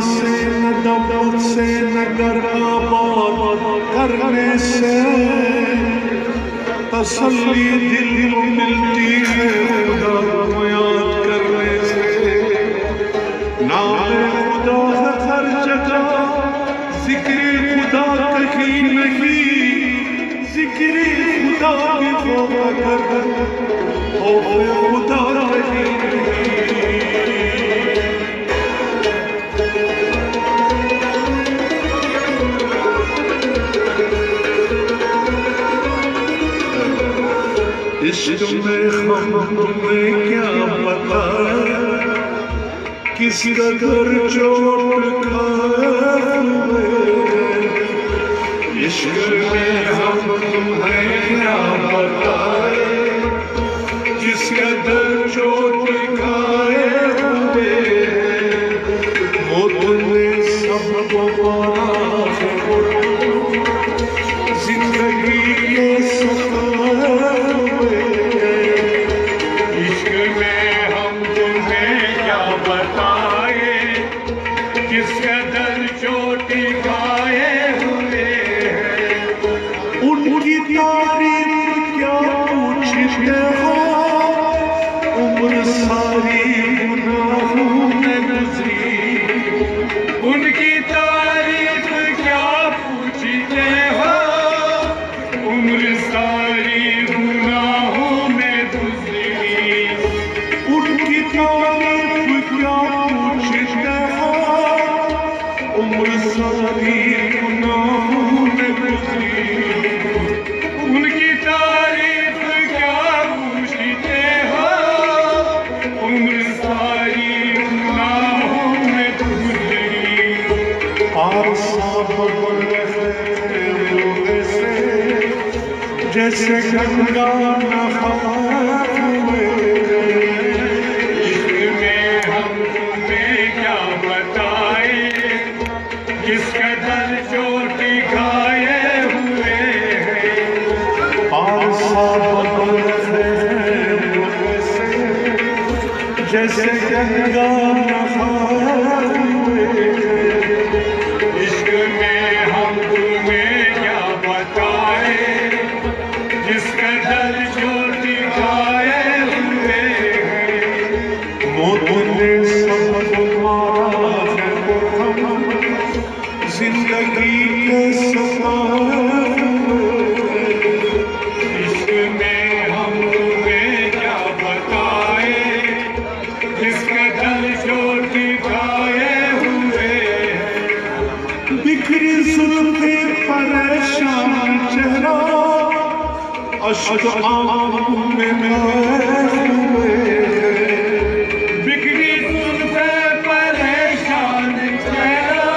से न दौलत से न कराबात करने से तसल्ली दिल को मिलती है खुदा को याद करने से। नाम खुदा है हर जगह, जिक्र खुदा कहीं नहीं, जिक्र खुदा की बगैर खुदा कहीं नहीं। इश्क में हम तुम्हें क्या बताया, किस कदर चोट खाए हुए। इश्क में हम तुम्हें क्या बताए, किस कदर चोट खाए हुए। वो तुमने सबको मारा जिंदगी के सफर हुए। इश्क में हम तुम्हें क्या बताए, किस कदर चोटी खाए हुए। उनकी तारीफ क्या पूछते हो, उम्र सारी गुनाहों में गुजरी। उनकी तारीफ क्या पूछते हो, उम्र सारी गुनाहों में गुजरी। उनकी तारीफ क्या पूछते हो, उम्र सारी गुनाहों में गुजरी। उनकी तारीफ क्या पूछते हो, उम्र सारी गुनाहों में गुजरी। जैसे गंगा नहाए हुए। इश्क में हम तुम्हें क्या बताए, किस कदर चोटी खाए हुए। जैसे गंगा नहाए हुए। इश्क में हम तुम्हें क्या बताए, जिस कदर चोटी खाए हुए। वो तुमने सबको मारा है हम जिंदगी के सफर हुए। इश्क में हम तुम्हें क्या बताए, जिस कदर चोटी खाए हुए। बिखरी जुल्फे परेशान चेहरा, अश्क आंखों में बहे हुए। बिखरी जुल्फे परेशान चेहरा,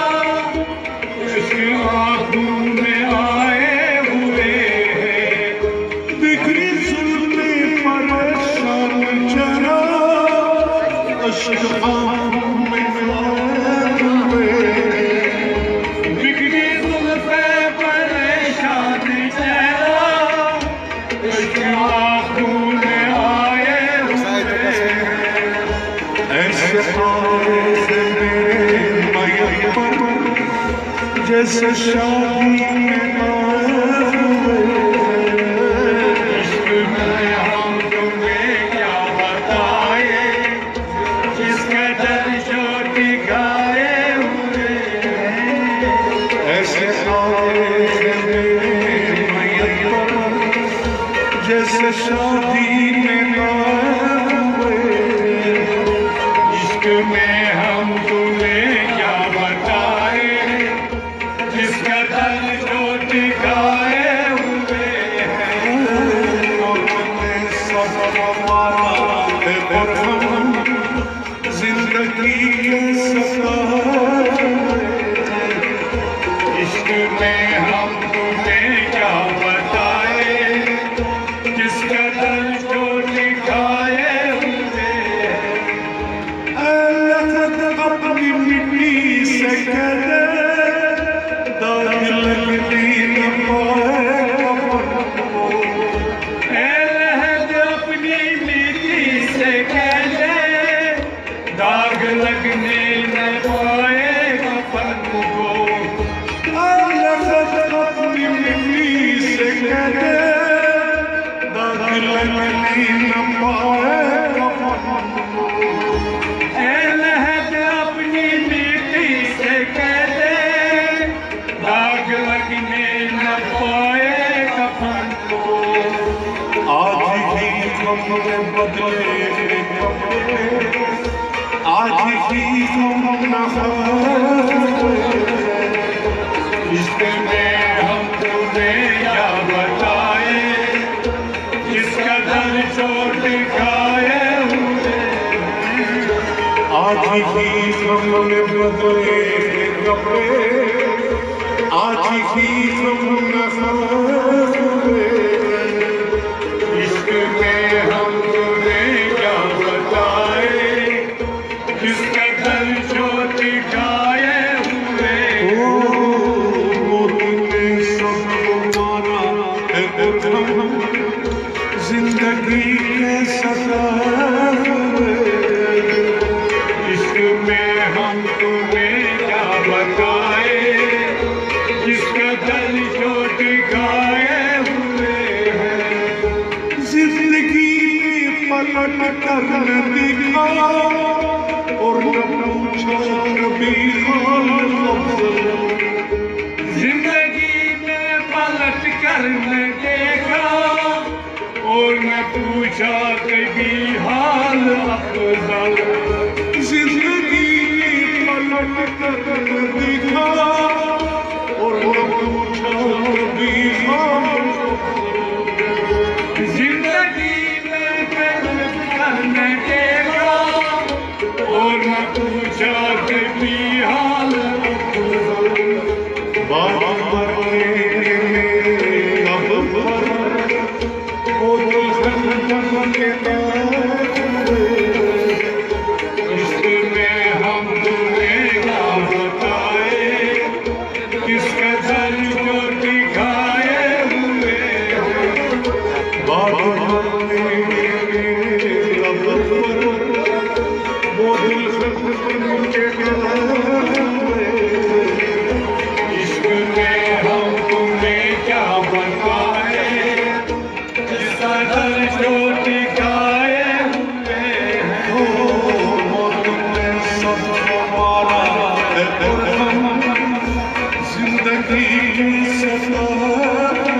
अश्क आंखों में आए हुए। बिखरी जुल्फे परेशान चेहरा, अश्क आंखों में आए हुए। बिखरी जुल्फे परेशान चेहरा, आंखों में आए हुए। ऐसे आए से मेरे मैयत पर, जैसे शादी में आए हुए। इश्क में हम तुम्हें क्या बताए, जिस कदर चोटी खाए हुए। ऐसे आए से मेरे मैयत पर, जैसे शादी में आए हुए। इश्क में हम तुम्हें क्या बताए, जिस कदर चोटी खाए हुए। तुमने सब मारा है और हम जिंदगी के सफर हुए। इश्क में हम तुम्हें क्या बताए, जिस कदर चोटी खाए हुए। अपनी मिट्टी से कह दे, दाग लगती न पाए कफन को। अपनी मिट्टी से कह दे, दाग लगने न पाए भी हम न हारे, इश्क में हम तुम्हें क्या बताए, किस कदर चोट खाए हुए। आज ही हमने बदले कपड़े, आज ही हम न हारे, इश्क में हम तुम्हें क्या बताए, किस कदर चोट खाए हुए। तुमने सबको मारा है हम जिंदगी के सताए, इश्क में हम तुम्हें क्या बताए, किस कदर चोट खाए हुए हैं। जिंदगी में पलट कर न दिखा और न पूछा कभी हाल अफजल। जिंदगी में पलट कर न देखा और न पूछा कभी हाल अफजल। जिंदगी में पलट कर न दिखा और न पूछा कभी हाल अफजल। जिंदगी में पलट कर न देखा और न पूछा कभी हाल अफजल। बात करने में अब वो दुल्हन के इश्क में हम तुम्हें क्या बताए, किस कदर चोट खाए हुए। बात करने में अब वो दुल्हन के इश्क में हम तुम्हें क्या बताए, किस कदर चोट खाए हुए हैं। तुमने सबको मारा है और हम जिंदगी की सताए।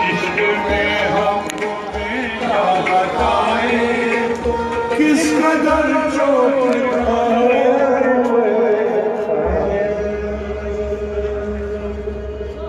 इश्क में हम तुम्हें क्या बताए, किस कदर जो